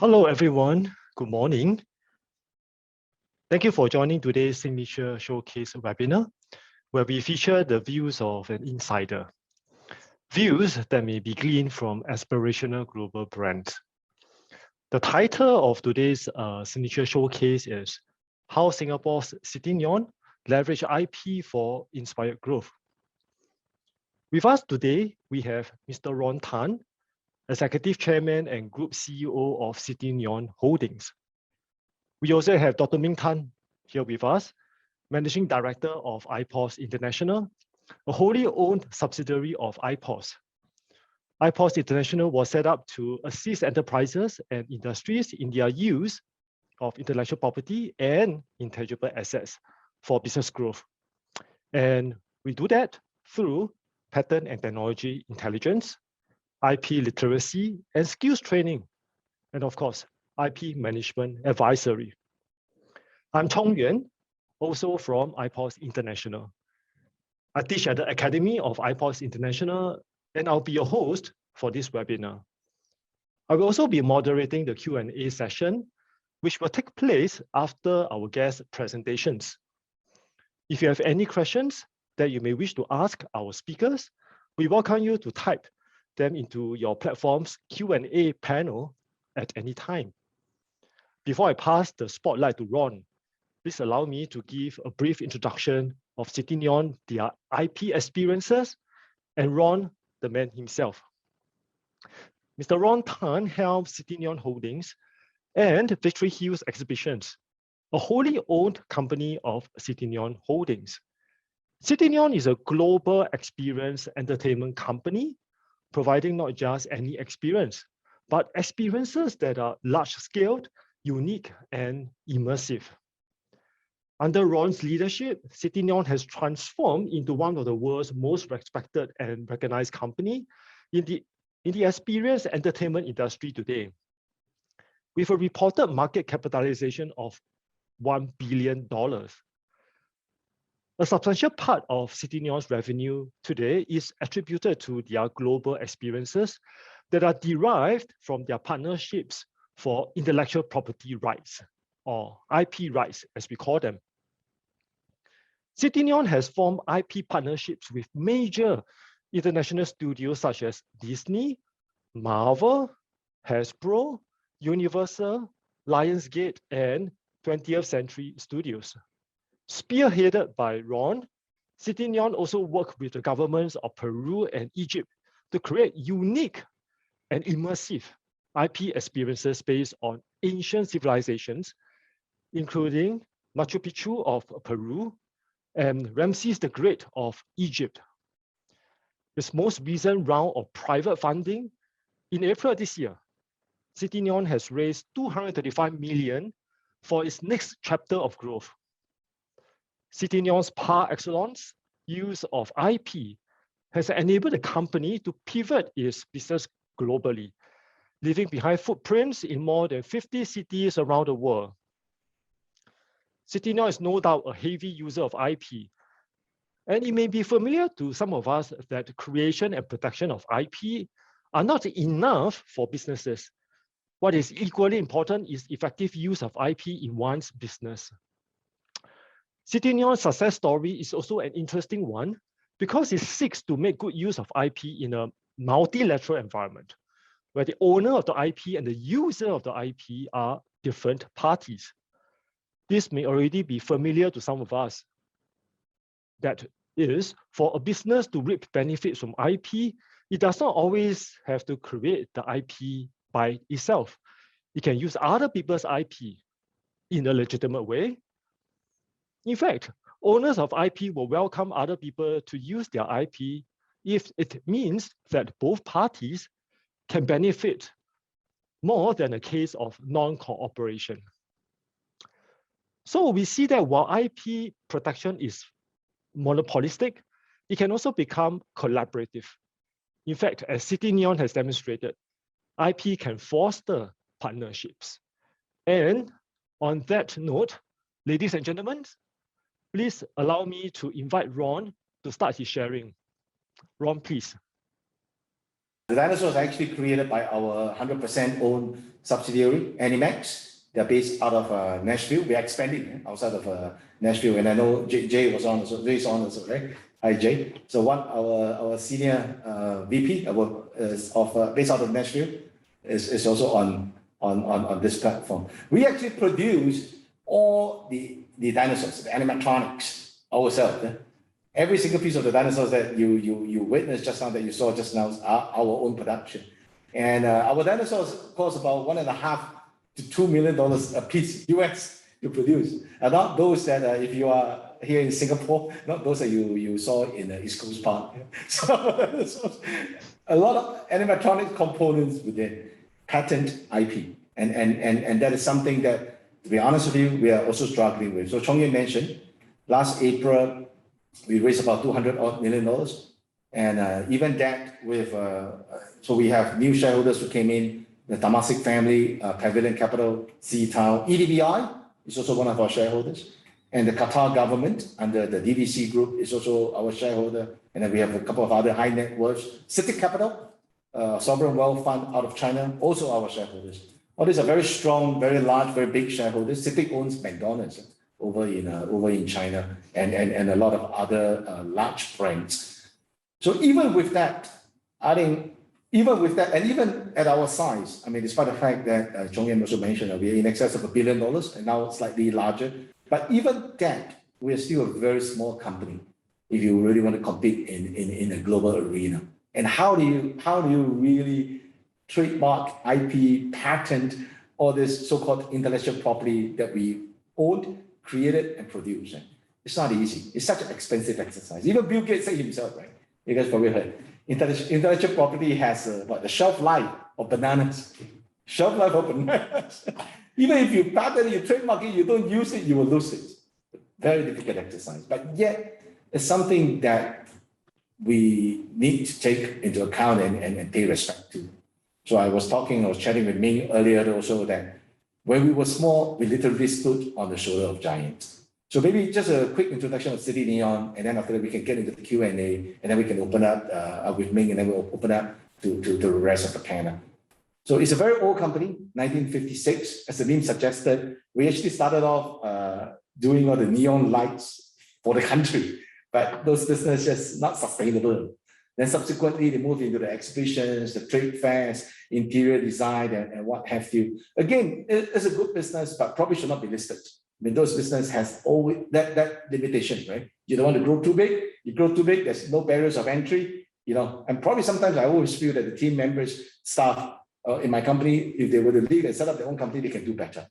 Hello, everyone. Good morning. Thank you for joining today's Signature Showcase webinar, where we feature the views of an insider. Views that may be gleaned from aspirational global brands. The title of today's Signature Showcase is How Singapore's Cityneon Leverage IP for Inspired Growth. With us today, we have Mr. Ron Tan, Executive Chairman and Group CEO of Cityneon Holdings. We also have Dr. Ming Tan here with us, Managing Director of IPOS International, a wholly owned subsidiary of IPOS. IPOS International was set up to assist enterprises and industries in their use of intellectual property and intangible assets for business growth. And we do that through patent and technology intelligence, IP literacy and skills training, and of course, IP management advisory. I'm Chong Yuan, also from IPOS International. I teach at the Academy of IPOS International, and I'll be your host for this webinar. I will also be moderating the Q&A session, which will take place after our guest presentations. If you have any questions that you may wish to ask our speakers, we welcome you to type them into your platform's Q&A panel at any time. Before I pass the spotlight to Ron, please allow me to give a brief introduction of Cityneon, their IP experiences, and Ron, the man himself. Mr. Ron Tan helms Cityneon Holdings and Victory Hills Exhibitions, a wholly owned company of Cityneon Holdings. Cityneon is a global experience entertainment company, providing not just any experience, but experiences that are large-scaled, unique, and immersive. Under Ron's leadership, Cityneon has transformed into one of the world's most respected and recognized company in the experience entertainment industry today, with a reported market capitalization of $1 billion. A substantial part of Cityneon's revenue today is attributed to their global experiences that are derived from their partnerships for intellectual property rights, or IP rights, as we call them. Cityneon has formed IP partnerships with major international studios such as Disney, Marvel, Hasbro, Universal, Lionsgate, and 20th Century Studios. Spearheaded by Ron, Cityneon also worked with the governments of Peru and Egypt to create unique and immersive IP experiences based on ancient civilizations, including Machu Picchu of Peru and Ramses the Great of Egypt. Its most recent round of private funding in April this year, Cityneon has raised $235 million for its next chapter of growth. Cityneon's par excellence use of IP has enabled the company to pivot its business globally, leaving behind footprints in more than 50 cities around the world. Cityneon is no doubt a heavy user of IP, and it may be familiar to some of us that creation and protection of IP are not enough for businesses. What is equally important is effective use of IP in one's business. Cityneon's success story is also an interesting one because it seeks to make good use of IP in a multilateral environment, where the owner of the IP and the user of the IP are different parties. This may already be familiar to some of us. That is, for a business to reap benefits from IP, it does not always have to create the IP by itself. It can use other people's IP in a legitimate way. In fact, owners of IP will welcome other people to use their IP if it means that both parties can benefit more than a case of non-cooperation. So we see that while IP protection is monopolistic, it can also become collaborative. In fact, as Cityneon has demonstrated, IP can foster partnerships. And on that note, ladies and gentlemen, please allow me to invite Ron to start his sharing. Ron, please. The dinosaurs are actually created by our 100% owned subsidiary, Animax. They're based out of Nashville. We're expanding outside of Nashville, and I know Jay was on also. Jay's on also, right? Hi, Jay. So our senior VP based out of Nashville is also on this platform. We actually produce all the dinosaurs, the animatronics ourselves. Every single piece of the dinosaurs that you witnessed just now, that you saw just now, are our own production. And our dinosaurs cost about $1.5 to $2 million a piece US to produce. And not those that if you are here in Singapore, not those that you saw in the East Coast Park. So a lot of animatronic components within patent IP. And that is something that, to be honest with you, we are also struggling with. So Chong mentioned, last April, we raised about $200 million. And even that with, so we have new shareholders who came in, the Temasek family, Pavilion Capital, Seatown, EDBI is also one of our shareholders. And the Qatar government under the DVC group is also our shareholder. And then we have a couple of other high net worths. City Capital, sovereign wealth fund out of China, also our shareholders. All these are very strong, very large, very big shareholders. City owns McDonald's over in China and a lot of other large brands. So even with that, I think, even with that, and even at our size, I mean, despite the fact that Chong also mentioned that we're in excess of $1 billion and now slightly larger, but even that, we're still a very small company if you really want to compete in a global arena. And how do you really trademark, IP, patent, all this so-called intellectual property that we owned, created, and produced? It's not easy. It's such an expensive exercise. Even Bill Gates said himself, right? You guys probably heard. Intellectual property has the shelf life of bananas. Shelf life of bananas. Even if you patent it, you trademark it, you don't use it, you will lose it. Very difficult exercise. But yet, it's something that we need to take into account and pay respect to. So I was chatting with Ming earlier also that when we were small, we literally stood on the shoulder of giants. So maybe just a quick introduction of Cityneon, and then after that we can get into the Q&A, and then we can open up with Ming, and then we'll open up to the rest of the panel. So it's a very old company, 1956. As the name suggested, we actually started off doing all the neon lights for the country, but those businesses just not sustainable. Then subsequently, they moved into the exhibitions, the trade fairs, interior design, and what have you. Again, it's a good business, but probably should not be listed. I mean, those business has always that limitation, right? You don't want to grow too big. You grow too big, there's no barriers of entry, you know. And probably sometimes I always feel that the team members, staff in my company, if they were to leave and set up their own company, they can do better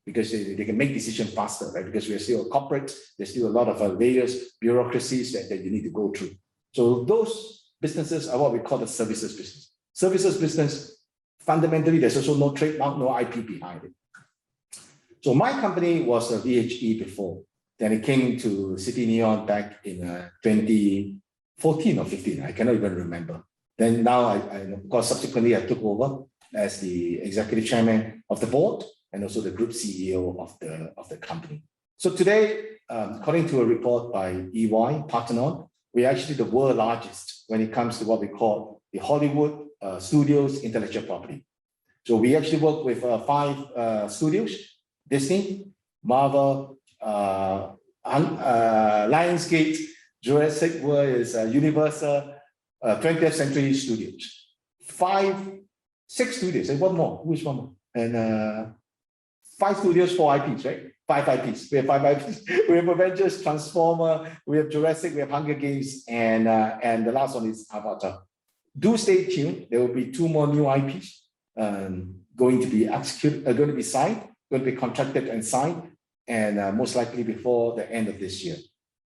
because they can make decisions faster, right? Because we're still a corporate, there's still a lot of layers, bureaucracies that you need to go through. So those businesses are what we call the services business. Services business, fundamentally, there's also no trademark, no IP behind it. So my company was a VHE before. Then it came to Cityneon back in 2014 or 15. I cannot even remember. Then now, I of course, subsequently, I took over as the executive chairman of the board and also the group CEO of the company. So today, according to a report by EY, Parthenon, we're actually the world largest when it comes to what we call the Hollywood studios intellectual property. So we actually work with 5 studios: Disney, Marvel, Lionsgate, Jurassic World is Universal, 20th Century Studios. 6 studios, and one more. Which one more? And 5 studios, 4 IPs, right? 5 IPs. We have 5 IPs. We have Avengers, Transformer, we have Jurassic, we have Hunger Games, and the last one is Avatar. Do stay tuned. There will be 2 more new IPs going to be executed, going to be signed, going to be contracted and signed, and most likely before the end of this year.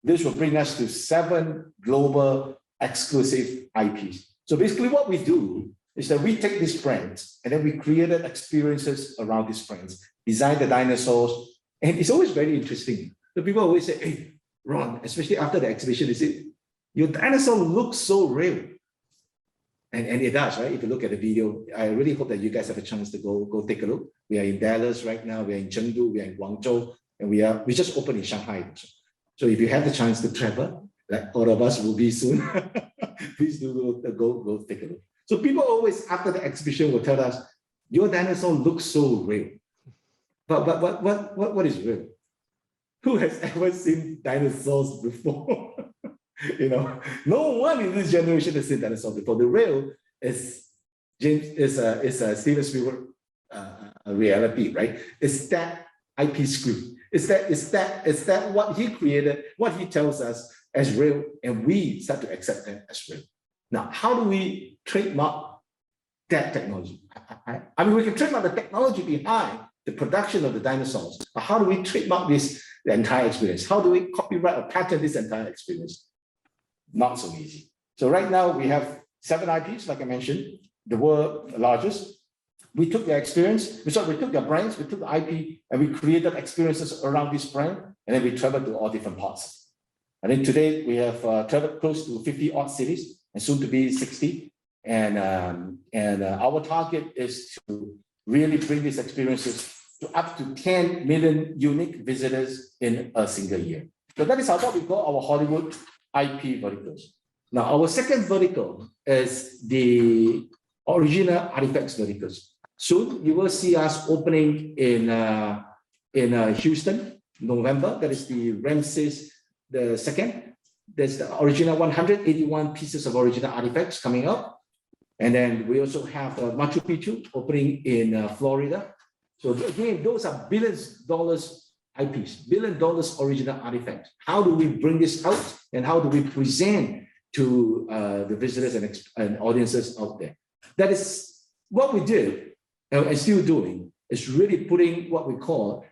This will bring us to 7 global exclusive IPs. So basically what we do is that we take these brands and then we created experiences around these brands, design the dinosaurs, and it's always very interesting. The people always say, hey, Ron, especially after the exhibition, they say, your dinosaur looks so real. And it does, right? If you look at the video, I really hope that you guys have a chance to go take a look. We are in Dallas right now, we are in Chengdu, we are in Guangzhou, and we just opened in Shanghai. So if you have the chance to travel, like all of us will be soon, please do go take a look. So people always, after the exhibition, will tell us, your dinosaur looks so real. But what is real? Who has ever seen dinosaurs before? You know, no one in this generation has seen dinosaurs before. The real is Steven Spielberg reality, right? It's that IP screen. It's that what he created, what he tells us as real, and we start to accept that as real. Now, how do we trademark that technology? I mean, we can trademark the technology behind the production of the dinosaurs, but how do we trademark the entire experience? How do we copyright or patent this entire experience? Not so easy. So right now we have 7 IPs, like I mentioned, the world's largest. We took their experience, we took their brands, we took the IP, and we created experiences around this brand, and then we traveled to all different parts. I think today we have traveled close to 50 odd cities, and soon to be 60. And our target is to really bring these experiences to up to 10 million unique visitors in a single year. So that is what we call our Hollywood IP verticals. Now, our second vertical is the original artifacts verticals. Soon you will see us opening in Houston, November. That is the Ramses II. There's the original 181 pieces of original artifacts coming up. And then we also have Machu Picchu opening in Florida. So again, those are billions-dollars IPs, billion-dollars original artifacts. How do we bring this out, and how do we present to the visitors and audiences out there? That is what we did, and still doing, is really putting what we call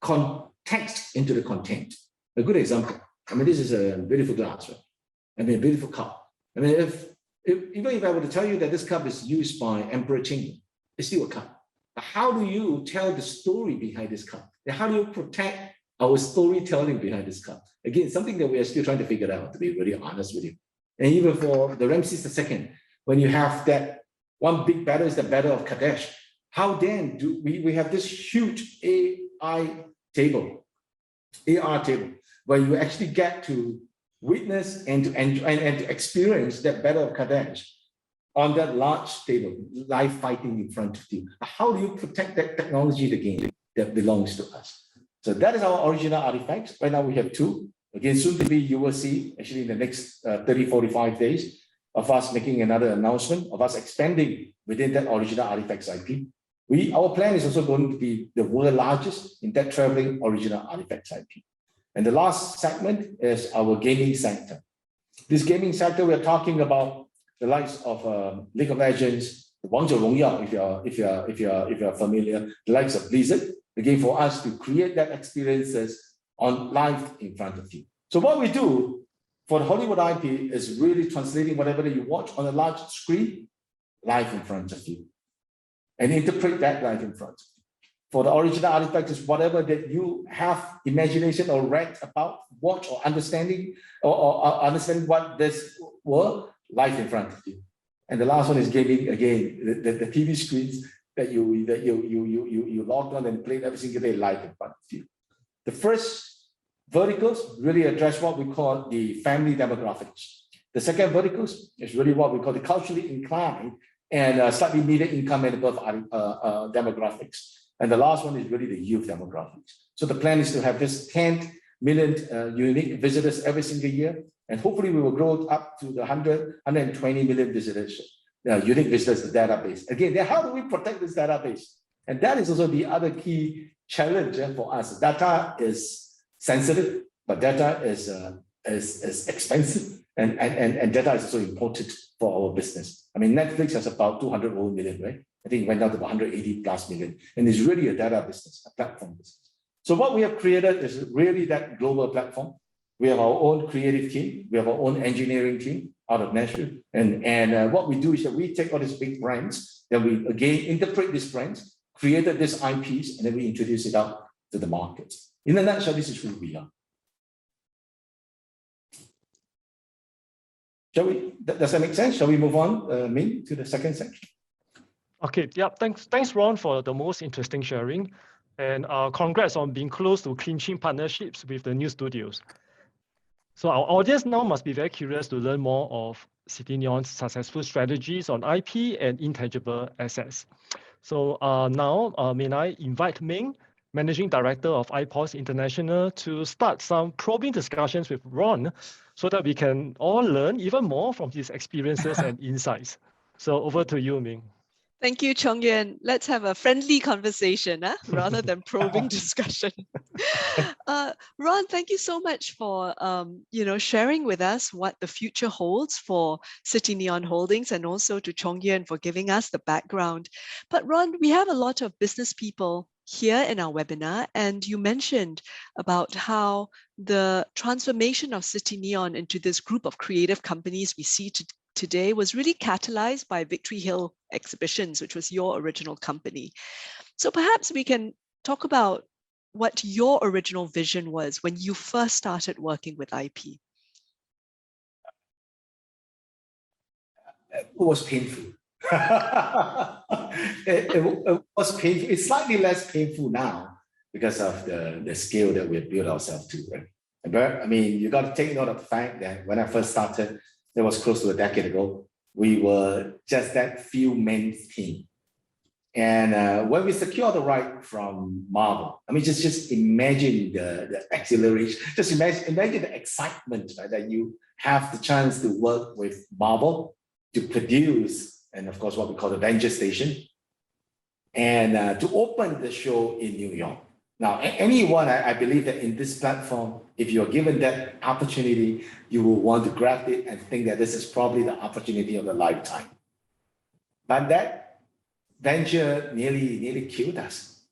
context into the content. A good example. I mean, this is a beautiful glass, right? I mean, a beautiful cup. I mean, even if I were to tell you that this cup is used by Emperor Qing, it's still a cup. But how do you tell the story behind this cup? And how do you protect our storytelling behind this cup? Again, something that we are still trying to figure out, to be really honest with you. And even for the Ramses II, when you have that one big battle is the Battle of Kadesh, how then do we have this huge AR table, where you actually get to witness and to experience that Battle of Kadesh on that large table, live fighting in front of you. How do you protect that technology again that belongs to us? So that is our original artifacts. Right now we have 2. Again, soon to be, you will see actually in the next 30, 45 days of us making another announcement of us expanding within that original artifacts IP. Our plan is also going to be the world largest in that traveling original artifacts IP. And the last segment is our gaming sector. This gaming sector, we're talking about the likes of League of Legends, Wangzhou Rongyao, if you're familiar, the likes of Blizzard. Again, for us to create that experiences on live in front of you. So what we do for the Hollywood IP is really translating whatever you watch on a large screen live in front of you, and interpret that live in front of you. For the original artifact is whatever that you have imagination or read about, watch or understanding, or understand what this were live in front of you. And the last one is gaming again, the TV screens that you logged on and played every single day live in front of you. The first verticals really address what we call the family demographics. The second verticals is really what we call the culturally inclined and slightly middle income and above demographics. And the last one is really the youth demographics. So the plan is to have this 10 million unique visitors every single year. And hopefully we will grow up to the 120 million visitors, unique visitors database. Again, then how do we protect this database? And that is also the other key challenge for us. Data is sensitive, but data is expensive, and data is also important for our business. I mean, Netflix has about 200 million, right? I think it went down to 180 plus million, and it's really a data business, a platform business. So what we have created is really that global platform. We have our own creative team, we have our own engineering team out of Nashville, and what we do is that we take all these big brands, then we again interpret these brands, created these IPs, and then we introduce it out to the market. In a nutshell, this is who we are. Shall we? Does that make sense? Shall we move on, Ming, to the second section? Okay. Yeah. Thanks, Ron, for the most interesting sharing, and congrats on being close to clinching partnerships with the new studios. So our audience now must be very curious to learn more of Cityneons' successful strategies on IP and intangible assets. So now, may I invite Ming, Managing Director of IPOS International, to start some probing discussions with Ron so that we can all learn even more from his experiences and insights. So over to you, Ming. Thank you, Chong Yuan. Let's have a friendly conversation rather than probing discussion. Ron, thank you so much for sharing with us what the future holds for Cityneon Holdings, and also to Chong Yuan for giving us the background. But Ron, we have a lot of business people here in our webinar, and you mentioned about how the transformation of Cityneon into this group of creative companies we see today was really catalyzed by Victory Hill Exhibitions, which was your original company. So perhaps we can talk about what your original vision was when you first started working with IP. It was painful. it was painful. It's slightly less painful now because of the scale that we've built ourselves to, right? But I mean, you got to take note of the fact that when I first started, that was close to a decade ago, we were just that few men team. And when we secured the right from Marvel, I mean, just imagine the acceleration, just imagine the excitement, right, that you have the chance to work with Marvel to produce, and of course, what we call the Venture Station, and to open the show in New York. Now, anyone, I believe that in this platform, if you're given that opportunity, you will want to grab it and think that this is probably the opportunity of a lifetime. But that venture nearly killed us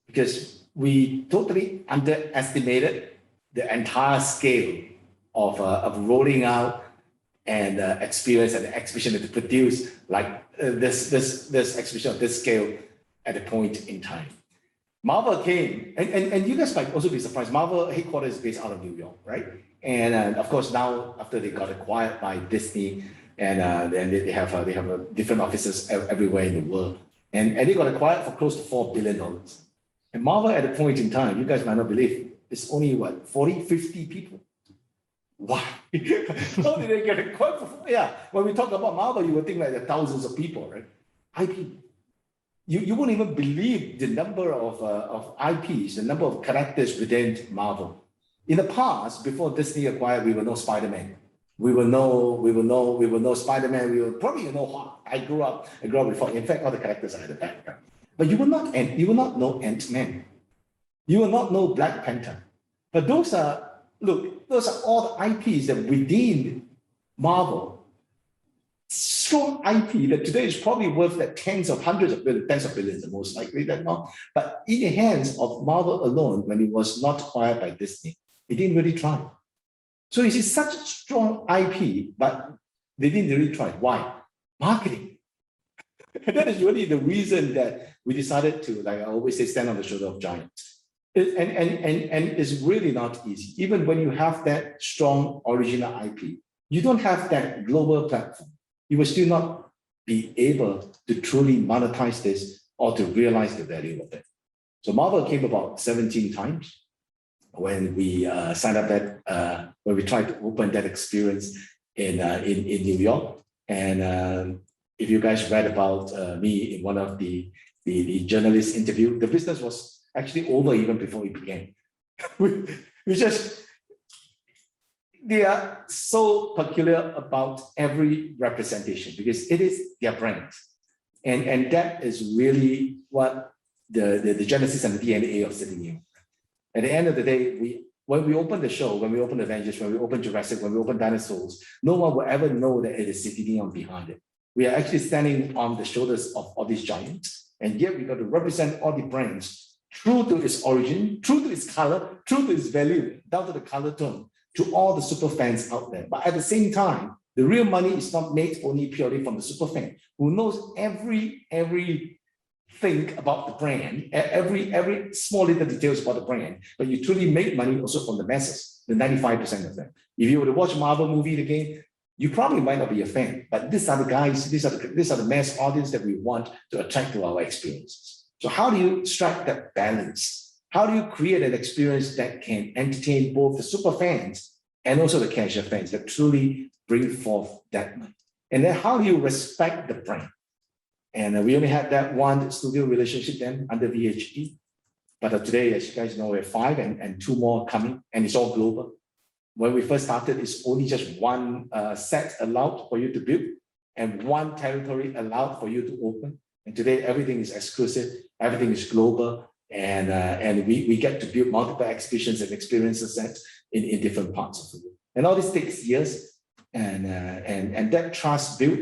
because we totally underestimated the entire scale of rolling out and experience and the exhibition to produce like this exhibition of this scale at a point in time. Marvel came, and you guys might also be surprised. Marvel headquarters is based out of New York, right? And of course, now after they got acquired by Disney, and then they have different offices everywhere in the world, and they got acquired for close to $4 billion. And Marvel at a point in time, you guys might not believe, it's only what, 40, 50 people. Why? How did they get acquired? Yeah, when we talk about Marvel, you would think like there are thousands of people, right? IP. You won't even believe the number of IPs, the number of characters within Marvel. In the past, before Disney acquired, we will know Spider-Man. We will know Spider-Man. We will probably know Hulk. I grew up before. In fact, all the characters are at the background. But you will not know Ant-Man. You will not know Black Panther. But those are all the IPs that within Marvel. Strong IP that today is probably worth like tens of billions, most likely than not. But in the hands of Marvel alone, when it was not acquired by Disney, it didn't really try. So you see, such a strong IP, but they didn't really try. Why? Marketing. And that is really the reason that we decided to, like I always say, stand on the shoulder of giants. And it's really not easy. Even when you have that strong original IP, you don't have that global platform. You will still not be able to truly monetize this or to realize the value of it. So Marvel came about 17 times when we signed up that, when we tried to open that experience in New York. And if you guys read about me in one of the journalist interview, the business was actually over even before we began. They are so peculiar about every representation because it is their brand. And that is really what the genesis and the DNA of Cityneon. At the end of the day, when we open the show, when we open Avengers, when we open Jurassic, when we open Dinosaurs, no one will ever know that it is Cityneon behind it. We are actually standing on the shoulders of all these giants, and yet we got to represent all the brands true to its origin, true to its color, true to its value, down to the color tone, to all the super fans out there. But at the same time, the real money is not made only purely from the super fan who knows every thing about the brand, every small little details about the brand, but you truly make money also from the masses, the 95% of them. If you were to watch a Marvel movie again, you probably might not be a fan, but these are the guys, these are the mass audience that we want to attract to our experiences. So how do you strike that balance? How do you create an experience that can entertain both the super fans and also the casual fans that truly bring forth that money. And then how do you respect the brand? And we only had that one studio relationship then under VHE. But today, as you guys know, we have 5 and 2 more coming, and it's all global. When we first started, it's only just one set allowed for you to build and one territory allowed for you to open. And today, everything is exclusive, everything is global, and we get to build multiple exhibitions and experiences sets in different parts of the world. And all this takes years, and that trust built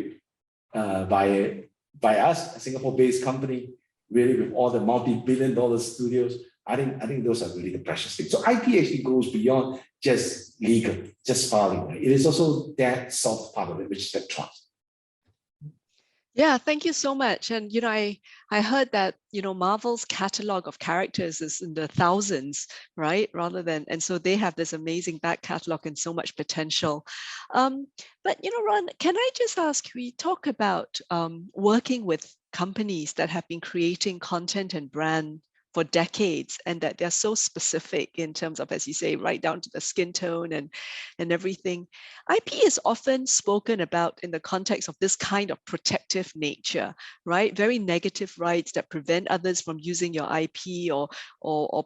by us, a Singapore-based company, really with all the multi-billion-dollar studios. I think those are really the precious things. So IP actually goes beyond just legal, just filing. It is also that soft part of it, which is the trust. Yeah, thank you so much. And I heard that Marvel's catalog of characters is in the thousands, right? And so they have this amazing back catalog and so much potential. But Ron, can I just ask? We talk about working with companies that have been creating content and brand for decades, and that they're so specific in terms of, as you say, right down to the skin tone and everything. IP is often spoken about in the context of this kind of protective nature, right? Very negative rights that prevent others from using your IP or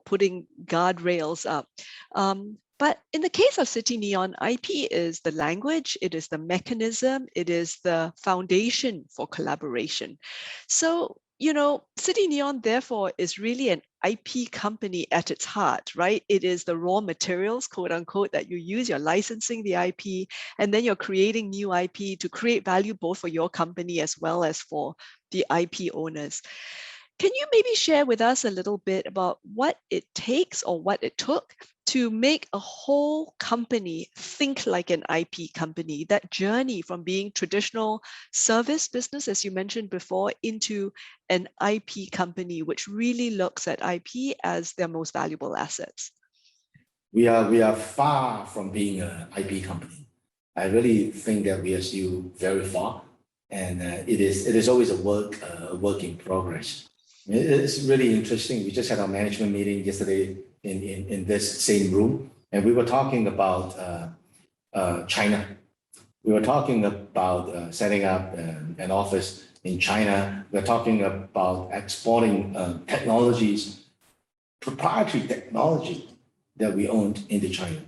putting guardrails up. But in the case of Cityneon, IP is the language, it is the mechanism, it is the foundation for collaboration. So Cityneon, therefore, is really an IP company at its heart, right? It is the raw materials, quote unquote, that you use. You're licensing the IP, and then you're creating new IP to create value both for your company as well as for the IP owners. Can you maybe share with us a little bit about what it takes or what it took to make a whole company think like an IP company, that journey from being traditional service business, as you mentioned before, into an IP company, which really looks at IP as their most valuable assets? We are far from being an IP company. I really think that we are still very far, and it is always a work in progress. It's really interesting. We just had our management meeting yesterday in this same room, and we were talking about China. We were talking about setting up an office in China. We're talking about exporting technologies, proprietary technology that we owned into China,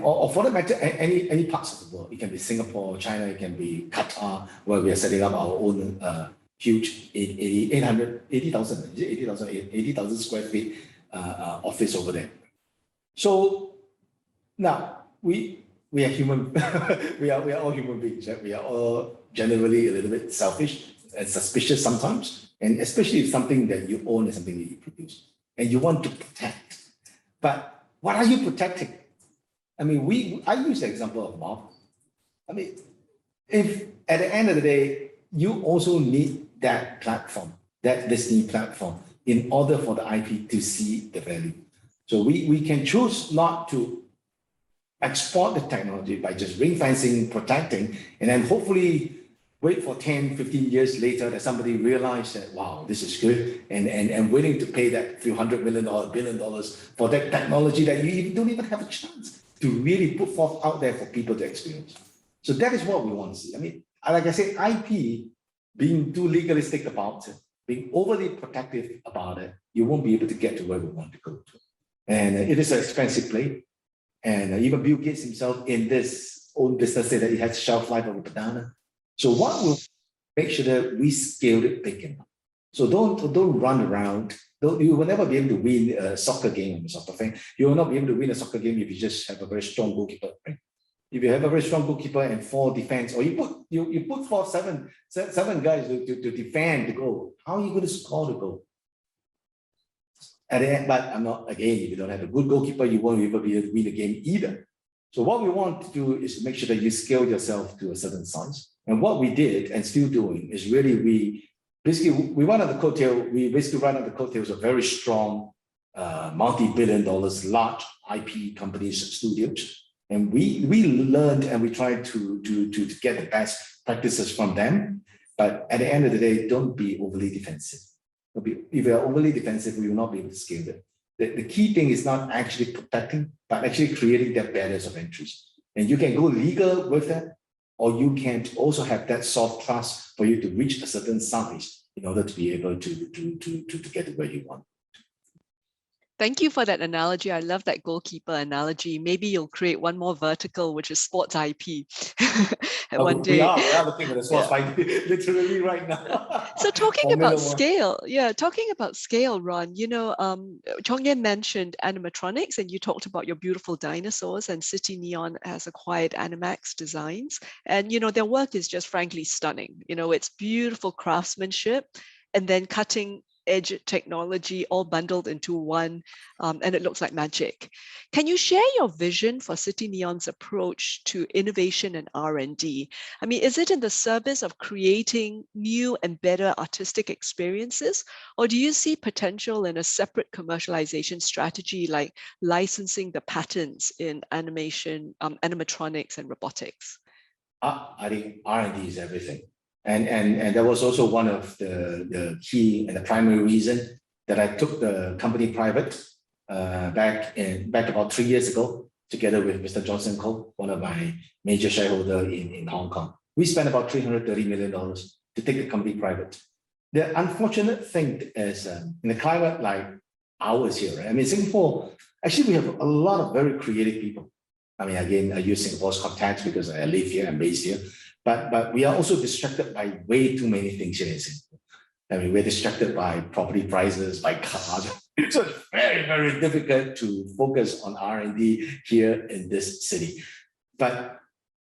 or for that matter, any parts of the world. It can be Singapore, China, it can be Qatar, where we are setting up our own huge 80,000 square feet office over there. So now we are human. we are all human beings. Right? We are all generally a little bit selfish and suspicious sometimes, and especially if something that you own is something that you produce and you want to protect. But what are you protecting? I mean, I use the example of Marvel. I mean, if at the end of the day, you also need that platform, that Disney platform, in order for the IP to see the value. So we can choose not to export the technology by just ring fencing, protecting, and then hopefully wait for 10, 15 years later that somebody realized that, wow, this is good, and willing to pay that few $100 million, $1 billion for that technology that you don't even have a chance to really put forth out there for people to experience. So that is what we want to see. I mean, like I said, IP, being too legalistic about it, being overly protective about it, you won't be able to get to where we want to go to. And it is an expensive play. And even Bill Gates himself in this own business said that it has shelf life of a banana. So what will make sure that we scale it big enough? So don't run around. You will never be able to win a soccer game or sort of thing. You will not be able to win a soccer game if you just have a very strong goalkeeper. Right? If you have a very strong goalkeeper and 4 defense, or you put seven guys to defend the goal, how are you going to score the goal? At the end, but I'm not, again, if you don't have a good goalkeeper, you won't ever be able to win the game either. So what we want to do is to make sure that you scale yourself to a certain size. And what we did and still doing is really we run on the coattails of very strong, multi-billion dollars, large IP companies, studios. And we learned and we tried to get the best practices from them. But at the end of the day, don't be overly defensive. If you're overly defensive, we will not be able to scale it. the key thing is not actually protecting, but actually creating that barriers of entries. And you can go legal with that, or you can also have that soft trust for you to reach a certain size in order to be able to get to where you want. Thank you for that analogy. I love that goalkeeper analogy. Maybe you'll create one more vertical, which is sports IP. One day. We are looking at the sports IP literally right now. So talking about scale, talking about scale, Ron, you know, Chong Yuan mentioned animatronics, and you talked about your beautiful dinosaurs, and Cityneon has acquired Animax Designs. And, you know, their work is just frankly stunning. You know, it's beautiful craftsmanship and then cutting edge technology all bundled into one, and it looks like magic. Can you share your vision for Cityneon's approach to innovation and R&D? I mean, is it in the service of creating new and better artistic experiences, or do you see potential in a separate commercialization strategy like licensing the patents in animation, animatronics and robotics? I think R&D is everything. And that was also one of the key and the primary reason that I took the company private back about 3 years ago, together with Mr. Johnson Koh, one of my major shareholders in Hong Kong. We spent about $330 million to take the company private. The unfortunate thing is in a climate like ours here, right? I mean, Singapore, actually, we have a lot of very creative people. I mean, again, I use Singapore's context because I live here, I'm based here. But we are also distracted by way too many things here in Singapore. I mean, we're distracted by property prices, by cars. So it's very, very difficult to focus on R&D here in this city. But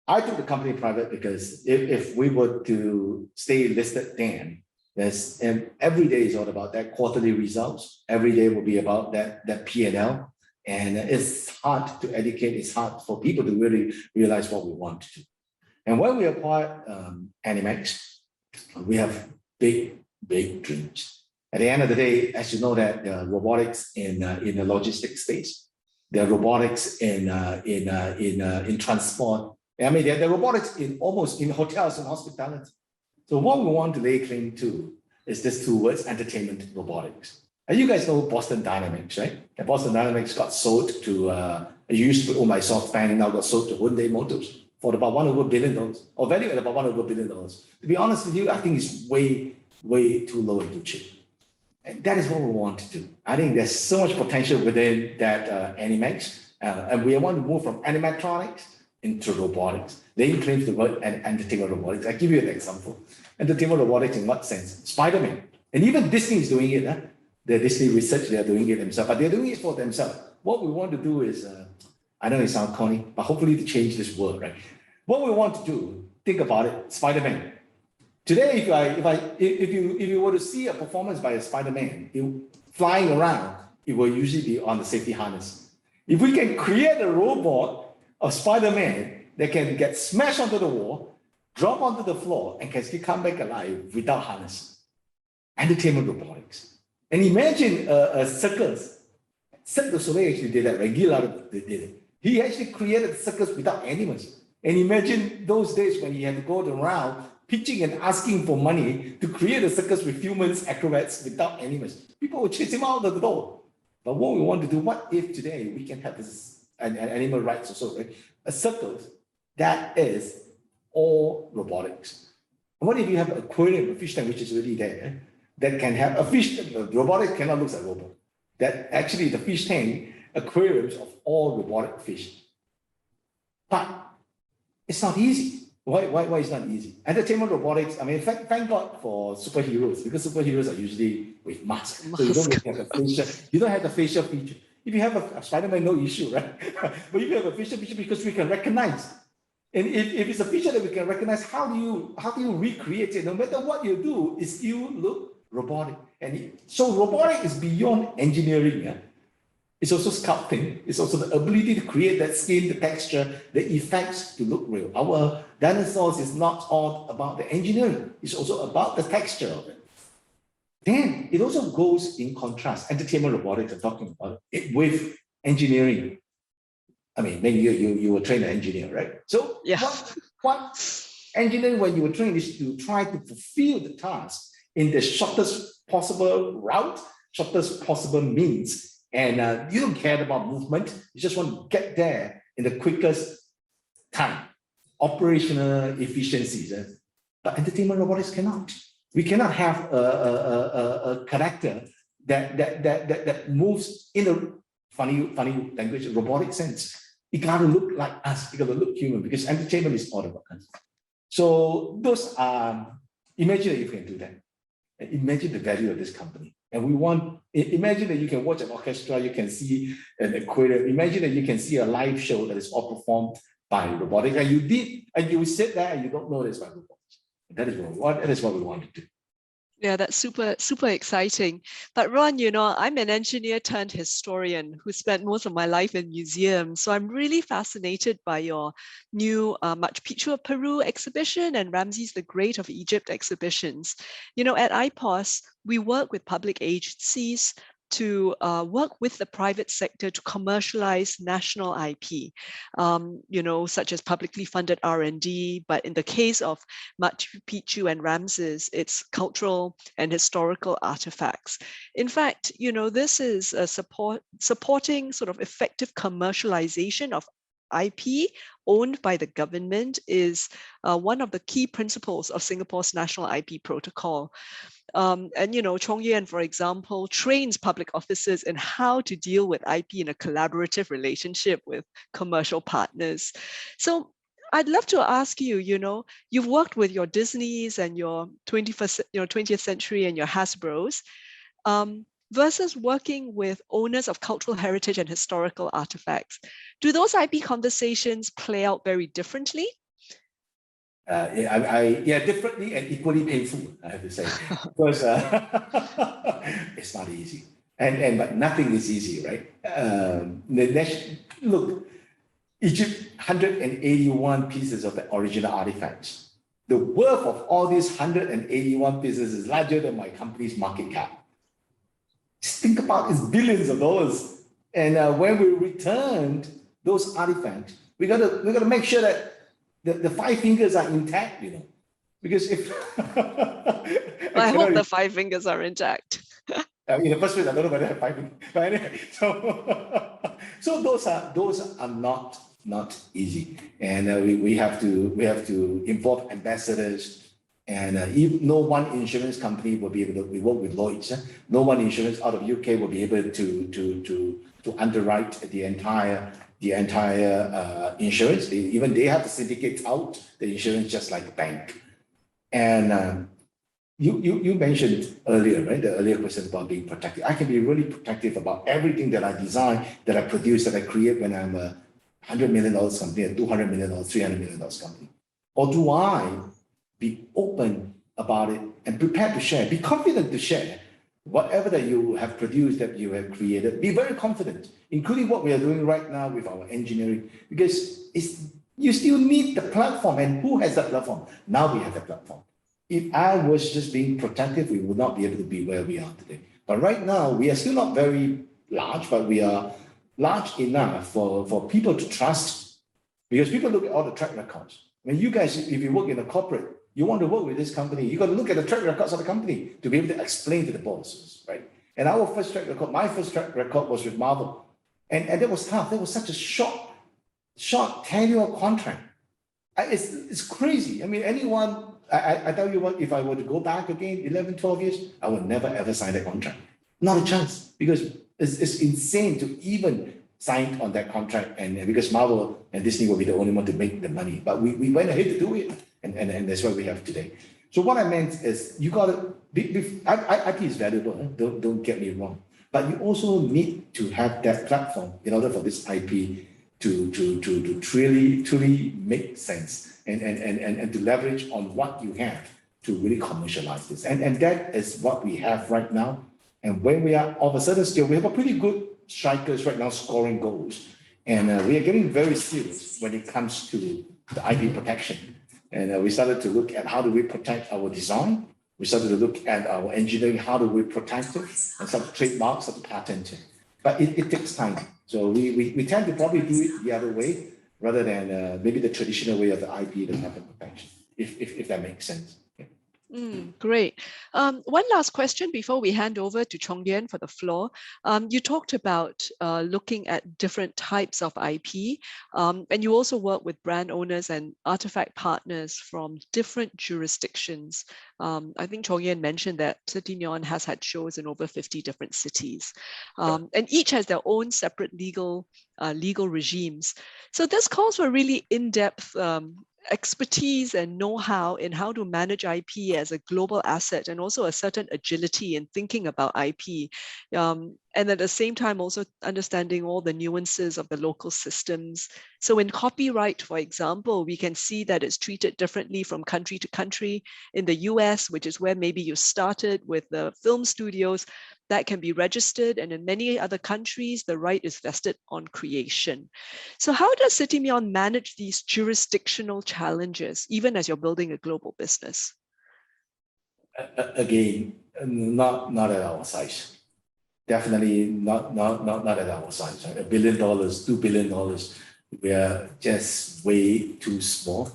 I took the company private because if we were to stay listed then, and every day is all about that quarterly results. Every day will be about that P&L. And it's hard to educate. It's hard for people to really realize what we want to do. And when we acquired Animax, we have big dreams. At the end of the day, as you know, that there are robotics in the logistics space, there are robotics in transport. I mean, there are robotics in almost in hotels and hospitality. So what we want to lay claim to is this two words: entertainment robotics. And you guys know Boston Dynamics, right? And Boston Dynamics got sold to it used to own by SoftBank, now got sold to Hyundai Motors for about $1 billion, or valued at about $1 billion. To be honest with you, I think it's way too low and too cheap. And that is what we want to do. I think there's so much potential within that Animax, and we want to move from animatronics into robotics. They claim the word entertainment robotics. I'll give you an example. Entertainment robotics in what sense? Spider-Man. And even Disney is doing it. The Disney Research, they're doing it themselves, but they're doing it for themselves. What we want to do is, I know it sounds corny, but hopefully to change this world, right? What we want to do, think about it, Spider-Man. Today, if you were to see a performance by a Spider-Man flying around, it will usually be on the safety harness. If we can create a robot of Spider-Man that can get smashed onto the wall, drop onto the floor, and can still come back alive without harness. Entertainment robotics. And imagine a circus. Cirque du Soleil actually did that, regularly they did it. He actually created a circus without animals. And imagine those days when he had to go around pitching and asking for money to create a circus with humans, acrobats, without animals. People would chase him out of the door. But what we want to do, what if today we can have this animal rights also, right? A circus that is all robotics. And what if you have an aquarium, a fish tank, which is already there, that can have a fish tank, robotic cannot look like a robot. That actually the fish tank, aquariums of all robotic fish. But it's not easy. Why is not easy? Entertainment robotics, I mean, thank God for superheroes, because superheroes are usually with masks. So you don't have the facial feature. If you have a Spider-Man, no issue, right? But if you have a facial feature, because we can recognize. And if it's a feature that we can recognize, how do you recreate it? No matter what you do, it still look robotic. And so robotic is beyond engineering. Yeah? It's also sculpting. It's also the ability to create that skin, the texture, the effects to look real. Our dinosaurs is not all about the engineering. It's also about the texture of it. Then it also goes in contrast. Entertainment robotics, I'm talking about it with engineering. I mean, maybe you were trained an engineer, right? So yeah. what engineering when you were trained is to try to fulfill the task in the shortest possible route, shortest possible means, And you don't care about movement. You just want to get there in the quickest time. Operational efficiencies. But entertainment robotics cannot. We cannot have a character that moves in a funny language, robotic sense. It gotta look like us. It gotta look human, because entertainment is all about us. So those are, imagine that you can do that. Imagine the value of this company. And we want, imagine that you can watch an orchestra, you can see an aquarium, imagine that you can see a live show that is all performed by robotics. And you did, and you sit there and you don't know this by robotics. That is what we want to do. Yeah, that's super exciting. But Ron, you know, I'm an engineer turned historian who spent most of my life in museums. So I'm really fascinated by your new Machu Picchu of Peru exhibition and Ramses the Great of Egypt exhibitions. You know, at IPOS, we work with public agencies to work with the private sector to commercialize national IP, you know, such as publicly funded R&D. But in the case of Machu Picchu and Ramses, it's cultural and historical artifacts. In fact, you know, this is a supporting sort of effective commercialization of IP owned by the government is one of the key principles of Singapore's National IP Protocol. And, you know, Chong Yuan, for example, trains public officers in how to deal with IP in a collaborative relationship with commercial partners. So I'd love to ask you, you know, you've worked with your Disneys and your 20th century and your Hasbros, versus working with owners of cultural heritage and historical artifacts. Do those IP conversations play out very differently? Differently and equally painful, I have to say, because it's not easy, but nothing is easy, right? Look, Egypt, 181 pieces of the original artifacts. The worth of all these 181 pieces is larger than my company's market cap. Just think about it's billions of dollars, and when we returned those artifacts, we gotta make sure that the five fingers are intact, you know, because if I hope the five fingers are intact. In the first place, I don't know whether I have five fingers, but anyway, so those are not easy, and we have to involve ambassadors, and if no one insurance company will be able to, we work with Lloyd's, no one insurance out of UK will be able to underwrite the entire insurance. Even they have to syndicate out the insurance just like a bank. And you mentioned earlier, right? The earlier question about being protective. I can be really protective about everything that I design, that I produce, that I create when I'm a $100 million company, a $200 million, $300 million company. Or do I be open about it and prepared to share, be confident to share whatever that you have produced, that you have created, be very confident, including what we are doing right now with our engineering, because you still need the platform. And who has that platform? Now we have the platform. If I was just being protective, we would not be able to be where we are today. But right now, we are still not very large, but we are large enough for people to trust, because people look at all the track records. When you guys, if you work in a corporate, you want to work with this company, you got to look at the track records of the company to be able to explain to the bosses, right? And our first track record, my first track record was with Marvel. And that was tough. That was such a short tenure contract. It's crazy. I mean, anyone, I tell you what, if I were to go back again 11, 12 years, I would never ever sign that contract. Not a chance, because it's insane to even sign on that contract, and because Marvel and Disney will be the only one to make the money. But we went ahead to do it, and that's what we have today. So what I meant is, you got to, IP is valuable, don't get me wrong, but you also need to have that platform in order for this IP to truly make sense and to leverage on what you have to really commercialize this. And that is what we have right now. And when we are of a certain scale, we have a pretty good strikers right now scoring goals. And we are getting very serious when it comes to the IP protection. And we started to look at how do we protect our design. We started to look at our engineering, how do we protect it, and some trademarks, some patenting. But it takes time. So we tend to probably do it the other way, rather than maybe the traditional way of the IP, the patent protection, if that makes sense. Yeah. Great. One last question before we hand over to Chong Yuan for the floor. You talked about looking at different types of IP, and you also work with brand owners and artifact partners from different jurisdictions. I think Chong Yuan mentioned that Cityneon has had shows in over 50 different cities, and each has their own separate legal regimes. So this calls for really in-depth expertise and know-how in how to manage IP as a global asset, and also a certain agility in thinking about IP. And at the same time, also understanding all the nuances of the local systems. So in copyright, for example, we can see that it's treated differently from country to country. In the US, which is where maybe you started with the film studios, that can be registered. And in many other countries, the right is vested on creation. So how does Cityneon manage these jurisdictional challenges, even as you're building a global business? Again, not at our size. Definitely not at our size. $1 billion, $2 billion, we are just way too small.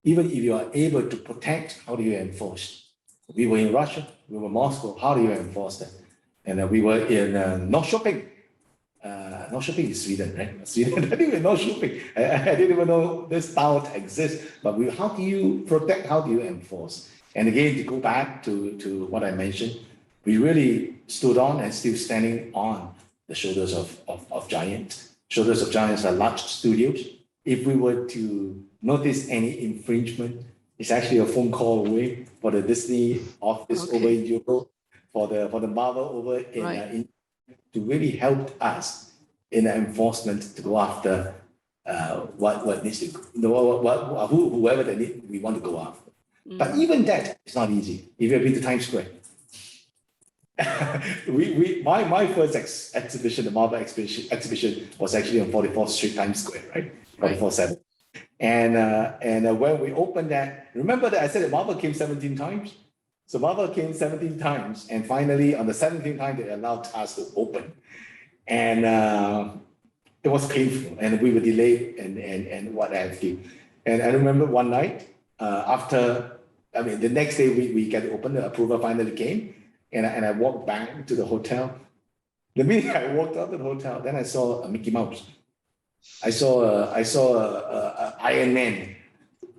Even if you are able to protect, how do you enforce? We were in Russia, we were in Moscow, how do you enforce that? And we were in North Shopping. North Shopping is Sweden, right? Sweden, I didn't even know shopping. I didn't even know this town exists. But how do you protect, how do you enforce? And again, to go back to what I mentioned, we really stood on and still standing on the shoulders of giants. Shoulders of giants are large studios. If we were to notice any infringement, it's actually a phone call away for the Disney office over in Europe, for the Marvel over in to really help us in the enforcement to go after what needs to whoever we want to go after. But even that is not easy. If you've been to Times Square, my first exhibition, the Marvel exhibition, was actually on 44th Street, Times Square, right? 44/7. And when we opened that, remember that I said that Marvel came 17 times? So Marvel came 17 times, and finally on the 17th time, they allowed us to open. And it was painful, and we were delayed and what have you. And I remember one night, the next day we get open, the approval finally came, and I walked back to the hotel. The minute I walked out of the hotel, then I saw a Mickey Mouse. I saw Iron Man,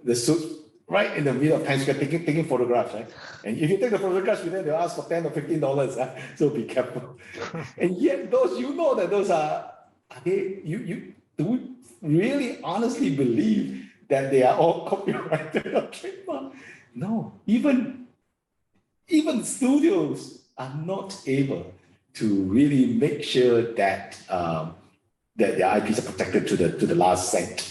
the suit, right in the middle of Times Square, taking photographs, right? And if you take the photographs, they'll ask for $10 or $15, so be careful. And yet those are they, you do really honestly believe that they are all copyrighted or trademarked? No, even studios are not able to really make sure that that their IPs are protected to the last cent.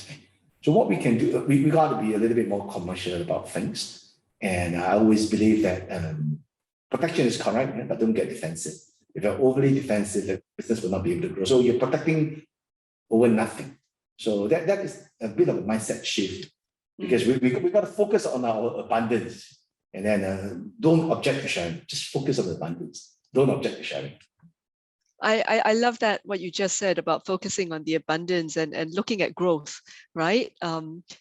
So what we can do, we got to be a little bit more commercial about things. And I always believe that protection is correct, but don't get defensive. If you're overly defensive, the business will not be able to grow. So you're protecting over nothing. So that is a bit of a mindset shift, because we got to focus on our abundance, and then don't object to sharing. Just focus on the abundance. Don't object to sharing. I love that, what you just said about focusing on the abundance and looking at growth, right?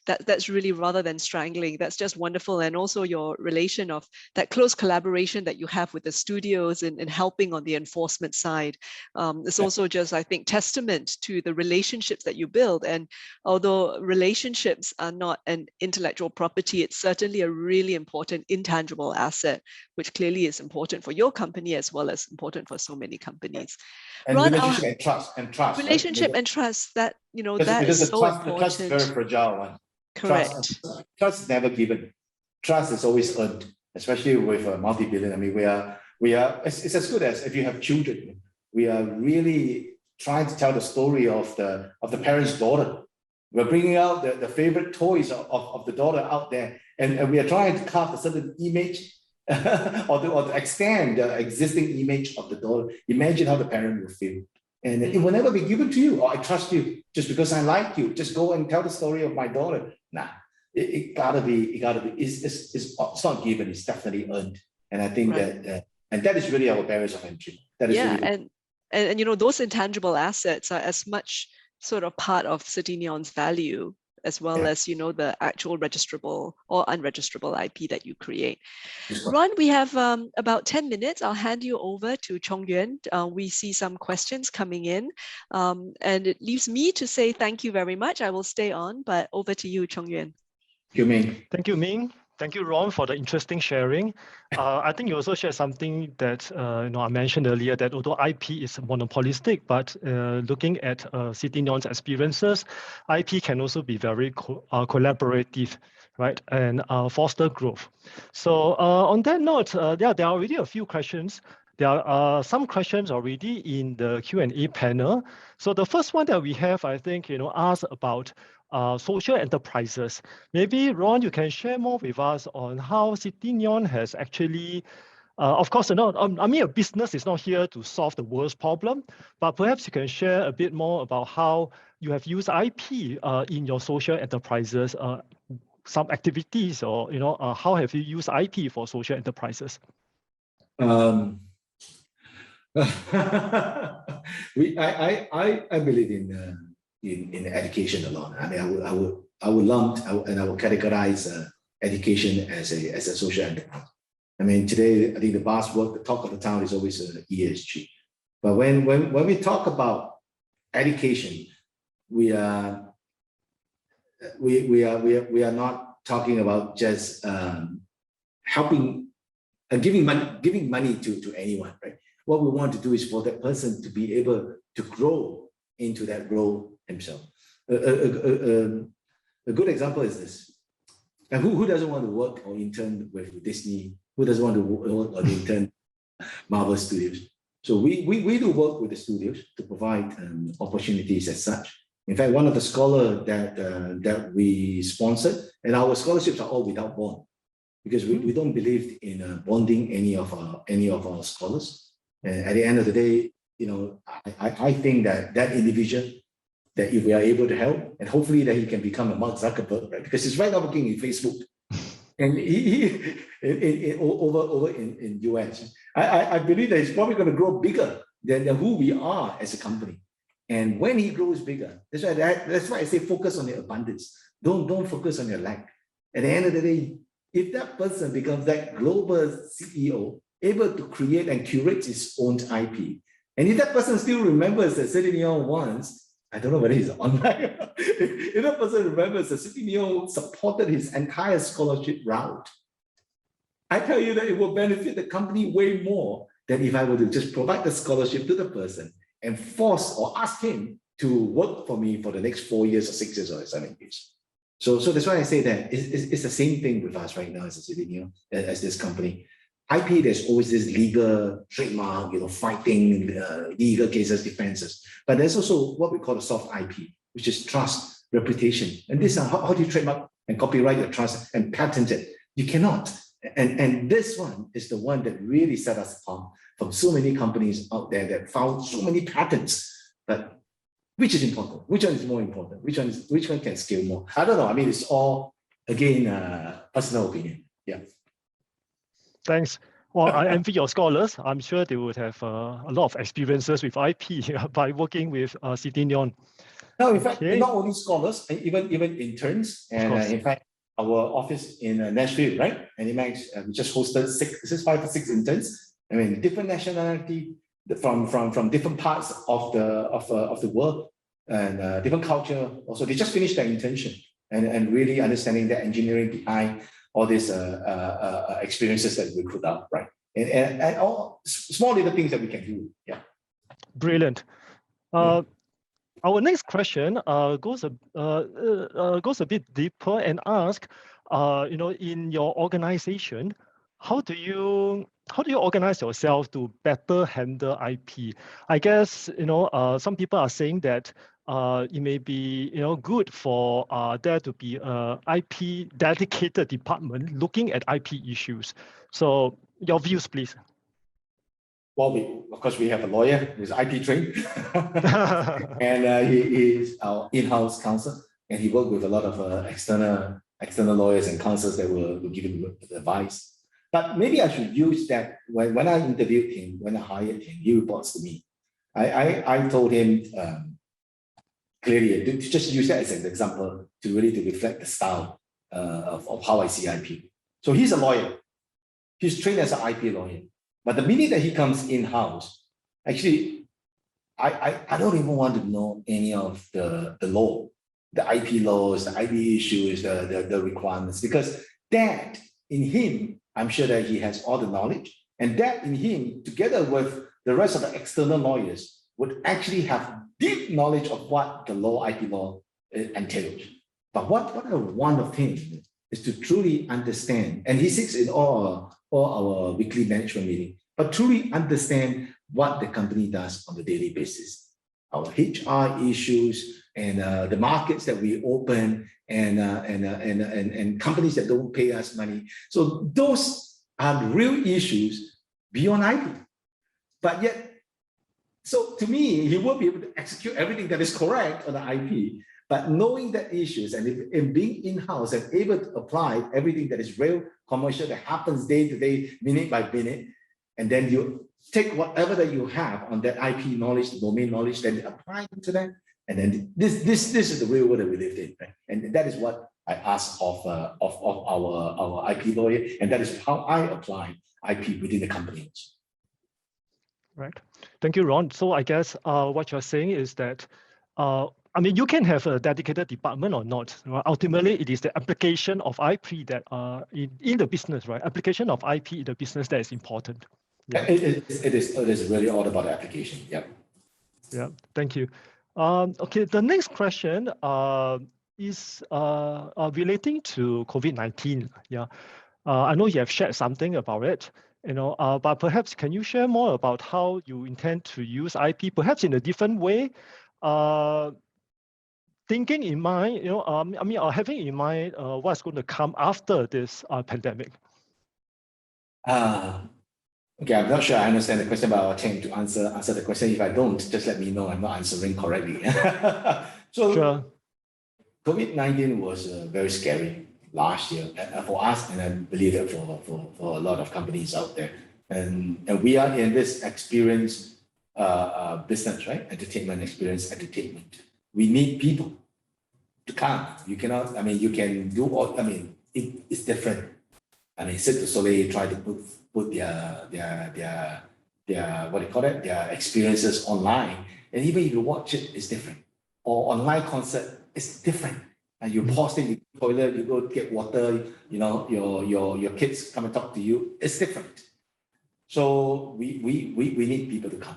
That's really, rather than strangling, that's just wonderful. And also your relation of that close collaboration that you have with the studios in helping on the enforcement side. It's also just, I think, testament to the relationships that you build. And although relationships are not an intellectual property, it's certainly a really important intangible asset, which clearly is important for your company as well as important for so many companies. And Ron, relationship and trust. Relationship and trust, that, that is so important. The trust is very fragile one. Correct. Trust is never given. Trust is always earned, especially with a multi-billion. I mean, we are, it's as good as if you have children. We are really trying to tell the story of the parent's daughter. We're bringing out the favorite toys of the daughter out there, and we are trying to craft a certain image or to extend the existing image of the daughter. Imagine how the parent will feel. And it will never be given to you, or I trust you just because I like you. Just go and tell the story of my daughter. Nah, it gotta be, it's not given, it's definitely earned. And I think that, and that is really our barriers of entry. That is really and those intangible assets are as much sort of part of Cityneon's value as well as, you know, the actual registrable or unregistrable IP that you create. Ron, we have about 10 minutes. I'll hand you over to Chong Yuan. We see some questions coming in, and it leaves me to say thank you very much. I will stay on, but over to you, Chong Yuan. Thank you, Ming. Thank you, Ming. Thank you, Ron, for the interesting sharing. I think you also shared something that I mentioned earlier, that although IP is monopolistic, but looking at Cityneons experiences, IP can also be very collaborative, right, and foster growth. So on that note, there are already a few questions. There are some questions already in the Q&A panel. So the first one that we have, I think, asks about social enterprises. Maybe, Ron, you can share more with us on how Cityneon has actually, of course, I mean, a business is not here to solve the world's problem, but perhaps you can share a bit more about how you have used IP in your social enterprises, some activities, or how have you used IP for social enterprises? I believe in education a lot. I mean, I would lump and I would categorize education as a social enterprise. I mean, today I think the buzzword, the talk of the town is always ESG. But when we talk about education, we are not talking about just helping and giving money to anyone, right? What we want to do is for that person to be able to grow into that role himself. A good example is this. And who doesn't want to work or intern with Disney? Who doesn't want to work or intern Marvel Studios? So we do work with the studios to provide opportunities as such. In fact, one of the scholars that we sponsored, and our scholarships are all without bond, because we don't believe in bonding any of our scholars. And at the end of the day, I think that individual, that if we are able to help, and hopefully that he can become a Mark Zuckerberg, right? Because he's right now working in Facebook, and he over in US. I believe that he's probably going to grow bigger than who we are as a company. And when he grows bigger, that's why I say focus on your abundance. Don't focus on your lack. At the end of the day, if that person becomes that global CEO, able to create and curate his own IP, and if that person still remembers that Cityneon once, I don't know whether he's online, if that person remembers that Cityneon supported his entire scholarship route, I tell you that it will benefit the company way more than if I were to just provide the scholarship to the person and force or ask him to work for me for the next 4 years or 6 years or 7 years. So that's why I say that it's the same thing with us right now as a Cityneon, as this company. IP, there's always this legal trademark, fighting legal cases, defenses. But there's also what we call the soft IP, which is trust, reputation. And this is how do you trademark and copyright your trust and patent it? You cannot. And this one is the one that really set us apart from so many companies out there that found so many patents. But which is important? Which one is more important? Which one can scale more? I don't know. I mean, it's all, again, personal opinion. Yeah. Thanks. Well, I envy your scholars. I'm sure they would have a lot of experiences with IP by working with Cityneon. No, in fact, not only scholars, even interns. And in fact, our office in Nashville, right? And we just hosted 5 or 6 interns. I mean, different nationality from different parts of the world and different culture. Also, they just finished their internship and really understanding the engineering behind all these experiences that we put out, right? And all small little things that we can do. Yeah. Brilliant. Our next question goes a bit deeper and asks, in your organization, how do you organize yourself to better handle IP? I guess some people are saying that it may be good for there to be a IP dedicated department looking at IP issues. So your views, please. Well, of course, we have a lawyer who's IP trained, and he is our in-house counsel, and he worked with a lot of external lawyers and counsels that will give him advice. But maybe I should use that when I interviewed him, when I hired him, he reports to me. I told him clearly, to just use that as an example to really reflect the style of how I see IP. So he's a lawyer. He's trained as an IP lawyer. But the minute that he comes in-house, actually, I don't even want to know any of the law, the IP laws, the IP issues, the requirements, because that in him, I'm sure that he has all the knowledge, and that in him, together with the rest of the external lawyers, would actually have deep knowledge of what the law, IP law entails. But what I want of him is to truly understand, and he sits in all our weekly management meeting, but truly understand what the company does on a daily basis. Our HR issues and the markets that we open and companies that don't pay us money. So those are real issues beyond IP. But yet, so to me, he will be able to execute everything that is correct on the IP, but knowing the issues and being in-house and able to apply everything that is real commercial that happens day to day, minute by minute, and then you take whatever that you have on that IP knowledge, the domain knowledge, then you apply it to that. And then this is the real world that we live in, right? And that is what I ask of our IP lawyer, and that is how I apply IP within the companies. Right. Thank you, Ron. So I guess what you're saying is that, I mean, you can have a dedicated department or not. Right? Ultimately, it is the application of IP that in the business, right? Application of IP in the business that is important. Yeah. It is really all about the application. Yeah. Yeah. Thank you. Okay. The next question is relating to COVID-19. Yeah. I know you have shared something about it. But perhaps can you share more about how you intend to use IP, perhaps in a different way, thinking in mind, or having in mind what's going to come after this pandemic? Okay, I'm not sure I understand the question, but I'll attempt to answer the question. If I don't, just let me know I'm not answering correctly. So, sure. COVID-19 was very scary last year for us, and I believe that for a lot of companies out there. And we are in this experience business, right? Entertainment. We need people to come. You cannot, I mean, you can do all, I mean, it's different. I mean, Cirque du Soleil try to put their what do you call it? Their experiences online. And even if you watch it, it's different. Or online concert, it's different. And you pause it, you go to the toilet, you go get water, your kids come and talk to you. It's different. So we need people to come.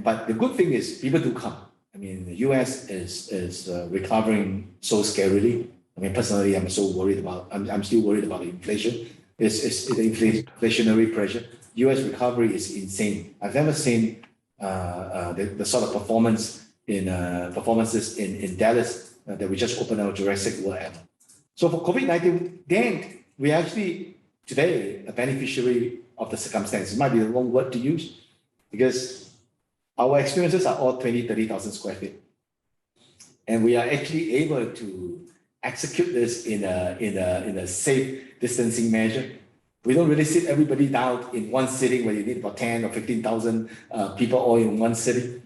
But the good thing is people do come. I mean, the US is recovering so scarily. I mean, personally, I'm still worried about the inflation. It's the inflationary pressure. US recovery is insane. I've never seen the sort of performances in Dallas that we just opened our Jurassic World ever. So for COVID-19, then we actually today a beneficiary of the circumstances. It might be the wrong word to use because our experiences are all 20, 30,000 square feet. And we are actually able to execute this in a safe distancing measure. We don't really sit everybody down in one sitting where you need about 10 or 15,000 people all in one sitting.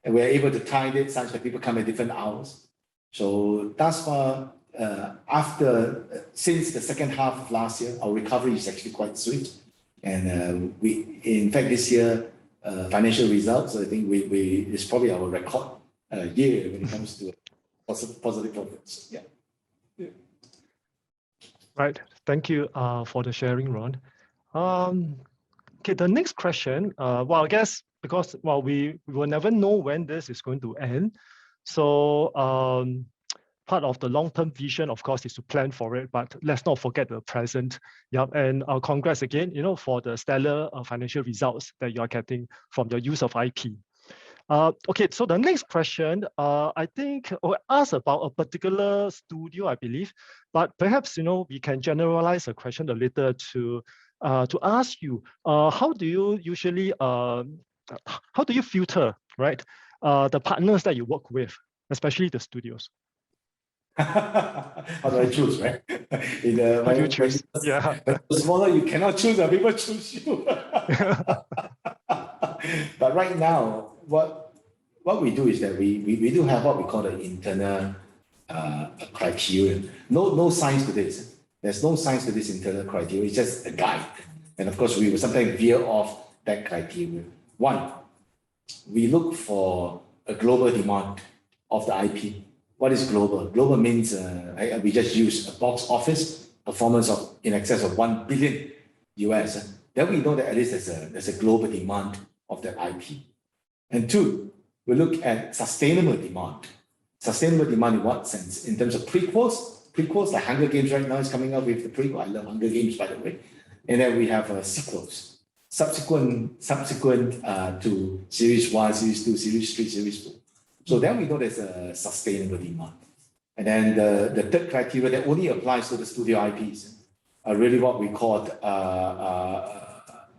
And we're able to time it such that people come at different hours. So thus far, since the second half of last year, our recovery is actually quite sweet. And in fact, this year, financial results, I think it's probably our record year when it comes to positive profits. Yeah. Right. Thank you for the sharing, Ron. Okay, the next question. Well, I guess because we will never know when this is going to end. So part of the long-term vision, of course, is to plan for it, but let's not forget the present. Yep, and congrats again, for the stellar financial results that you are getting from your use of IP. Okay, so the next question, I think I'll ask about a particular studio, I believe, but perhaps we can generalize the question a little to ask you, how do you usually how do you filter, right, the partners that you work with, especially the studios? How do I choose, right? How do you choose? Yeah. The smaller you cannot choose, people choose you. But right now, what what we do is that we do have what we call the internal criteria. No science to this. There's no science to this internal criteria. It's just a guide. And of course, we will sometimes veer off that criteria. One, we look for a global demand of the IP. What is global? Global means we just use a box office performance of in excess of 1 billion US. Then we know that at least there's a global demand of that IP. And two, we look at sustainable demand. Sustainable demand in what sense? In terms of prequels. Prequels, like Hunger Games right now is coming up with the prequel. I love Hunger Games, by the way. And then we have sequels, subsequent to Series 1, Series 2, Series 3, Series 4. So then we know there's a sustainable demand. And then the third criteria that only applies to the studio IPs are really what we call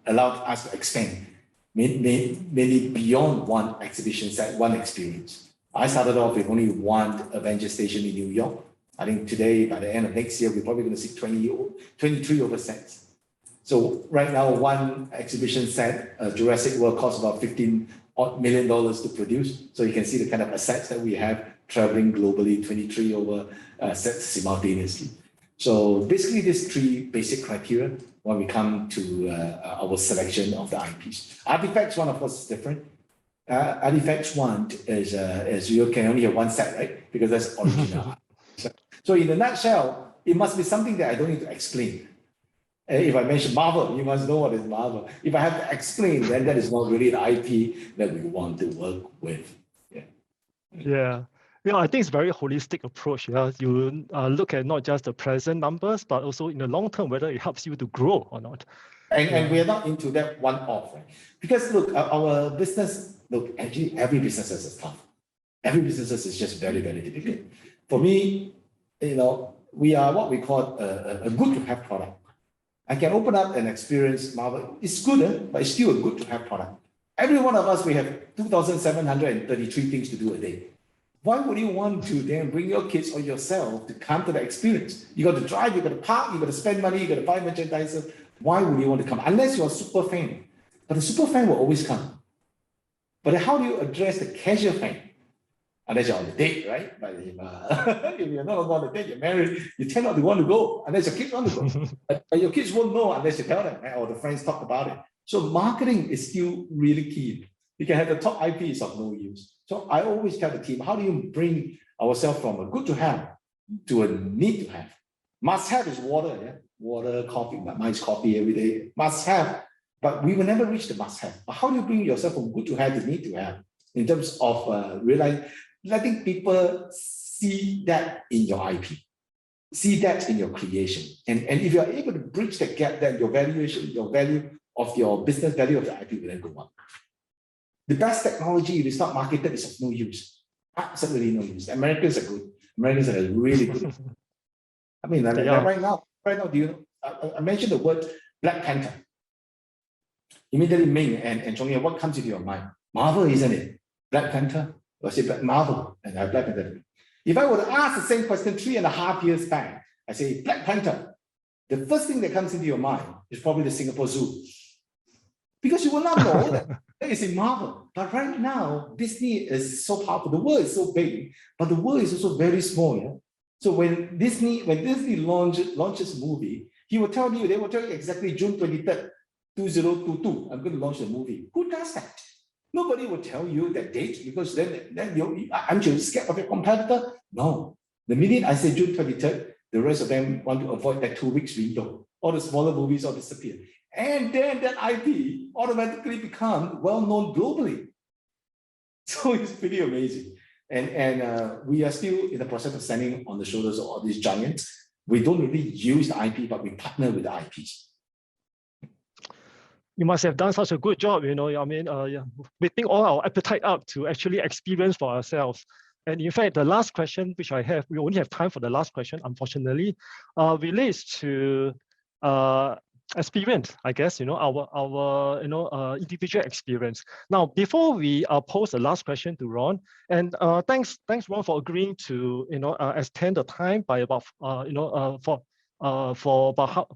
allowed us to expand, mainly beyond one exhibition set, one experience. I started off with only one Avenger station in New York. I think today, by the end of next year, we're probably going to see 23 over sets. So right now, one exhibition set, Jurassic World, costs about $15 million to produce. So you can see the kind of assets that we have traveling globally, 23 over sets simultaneously. So basically, these three basic criteria when we come to our selection of the IPs. Artifacts one, of course, is different. Artifacts one is you can only have one set, right? Because that's original. So in a nutshell, it must be something that I don't need to explain. If I mention Marvel, you must know what is Marvel. If I have to explain, then that is not really the IP that we want to work with. Yeah. I think it's a very holistic approach. Yeah, you look at not just the present numbers, but also in the long term, whether it helps you to grow or not. And we are not into that one-off, right? Because look, our business, actually every business is tough. Every business is just very, very difficult. For me, we are what we call a good to have product. I can open up and experience Marvel. It's good, but it's still a good to have product. Every one of us, we have 2,733 things to do a day. Why would you want to then bring your kids or yourself to come to the experience? You got to drive, you got to park, you got to spend money, you got to buy merchandise. Why would you want to come? Unless you're a super fan. But the super fan will always come. But how do you address the casual fan? Unless you're on a date, right? But if you're not on a date, you're married, you tend not to want to go unless your kids want to go. But your kids won't know unless you tell them, right? Or the friends talk about it. So marketing is still really key. You can have the top IPs of no use. So I always tell the team, how do you bring ourselves from a good to have to a need to have? Must have is water, yeah? Water, coffee, mine's coffee every day. Must have, but we will never reach the must have. But how do you bring yourself from good to have to need to have in terms of letting people see that in your IP, see that in your creation. And if you're able to bridge that gap, then your valuation, your value of your business value of the IP will then go up. The best technology, if it's not marketed, is of no use. Absolutely no use. Americans are good. Americans are really good. I mean, right now, do you know, I mentioned the word Black Panther. Immediately, Ming and Chong, what comes into your mind? Marvel, isn't it? Black Panther? Or say Marvel and Black Panther. If I were to ask the same question 3.5 years back, I say Black Panther, the first thing that comes into your mind is probably the Singapore Zoo. Because you will not know that it's in Marvel. But right now, Disney is so powerful. The world is so big, but the world is also very small. Yeah? So when Disney launches a movie, they will tell you exactly June 23rd, 2022, I'm going to launch the movie. Who does that? Nobody will tell you that date because then aren't you scared of your competitor? No. The minute I say June 23rd, the rest of them want to avoid that 2 weeks window. All the smaller movies all disappear. And then that IP automatically become well-known globally. So it's pretty amazing. And we are still in the process of standing on the shoulders of all these giants. We don't really use the IP, but we partner with the IPs. You must have done such a good job, I mean, whetting all our appetite up to actually experience for ourselves. And in fact, the last question, which I have, we only have time for the last question, unfortunately, relates to experience, I guess, our individual experience. Now, before we pose the last question to Ron, and thanks Ron for agreeing to extend the time by about for about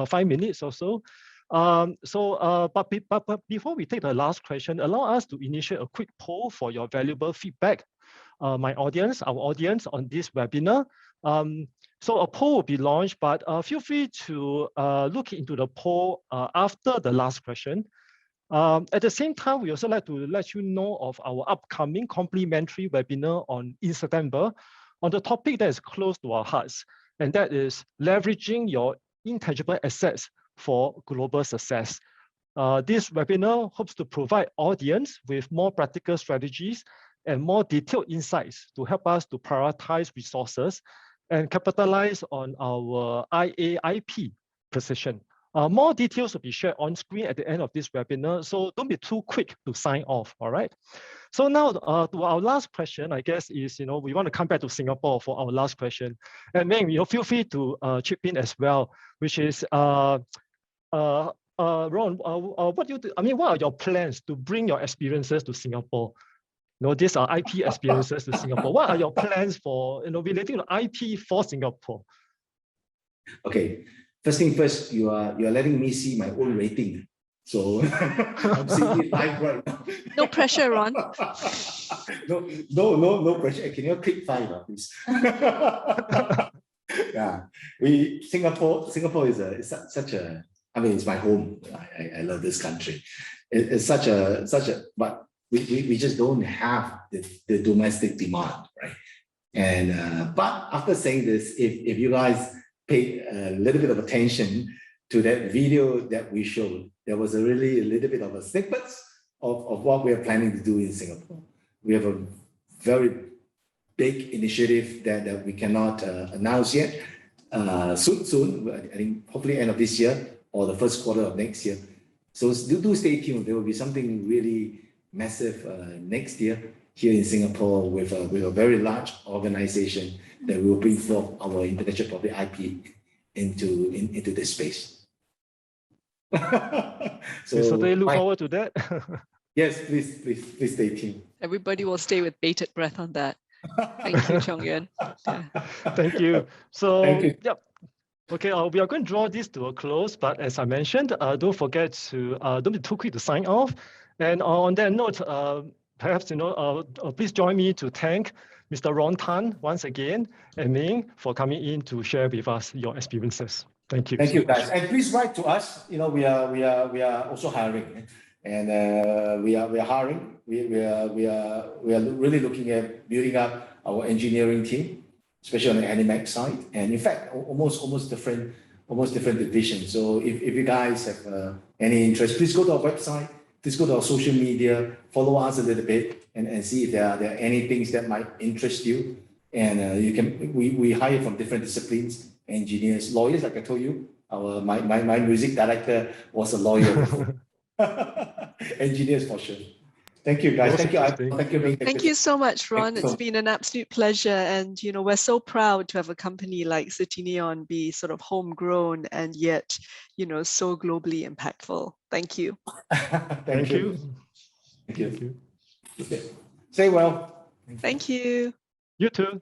5 minutes or so. But before we take the last question, allow us to initiate a quick poll for your valuable feedback. Our audience on this webinar. So a poll will be launched, but feel free to look into the poll after the last question. At the same time, we also like to let you know of our upcoming complimentary webinar in September on the topic that is close to our hearts, and that is leveraging your intangible assets for global success. This webinar hopes to provide audience with more practical strategies and more detailed insights to help us to prioritize resources and capitalize on our IAIP position. More details will be shared on screen at the end of this webinar, so don't be too quick to sign off, all right? So now to our last question, I guess is, we want to come back to Singapore for our last question. And Ming, feel free to chip in as well, which is, Ron, what do you do? I mean, what are your plans to bring your experiences to Singapore? These are IP experiences to Singapore. What are your plans for, relating to IP for Singapore? Okay, first thing first, you are letting me see my own rating. So I'm seeing it live right now. No pressure, Ron. No pressure. Can you click 5, please? Yeah, Singapore is such a, I mean, it's my home. I love this country. It's such a, but we just don't have the domestic demand, right? And but after saying this, if you guys pay a little bit of attention to that video that we showed, there was a little bit of a snippets of what we are planning to do in Singapore. We have a very big initiative that we cannot announce yet. Soon, I think hopefully end of this year or the first quarter of next year. So do stay tuned. There will be something really massive next year here in Singapore with a very large organization that will bring forth our intellectual property IP into this space. So they look forward to that. Yes, please stay tuned. Everybody will stay with bated breath on that. Thank you, Chong Yuan. Yeah. Thank you. So, Thank you. Yep. Okay, we are going to draw this to a close, but as I mentioned, don't forget to don't be too quick to sign off. And on that note, perhaps please join me to thank Mr. Ron Tan once again and Ming for coming in to share with us your experiences. Thank you. Thank you, guys. And please write to us. We are also hiring, and we are hiring. We are really looking at building up our engineering team, especially on the Animax side, and in fact, almost different divisions. So if you guys have any interest, please go to our website. Please go to our social media, follow us a little bit, and see if there are any things that might interest you. And we hire from different disciplines, engineers, lawyers. Like I told you, my music director was a lawyer. Engineers for sure. Thank you, guys. Thank you. Thank you, Ming. Thank you so much, Ron. It's been an absolute pleasure. And, we're so proud to have a company like Cityneon be sort of homegrown and yet, so globally impactful. Thank you. Thank you. Thank you. Okay. Stay well. Thank you. You too.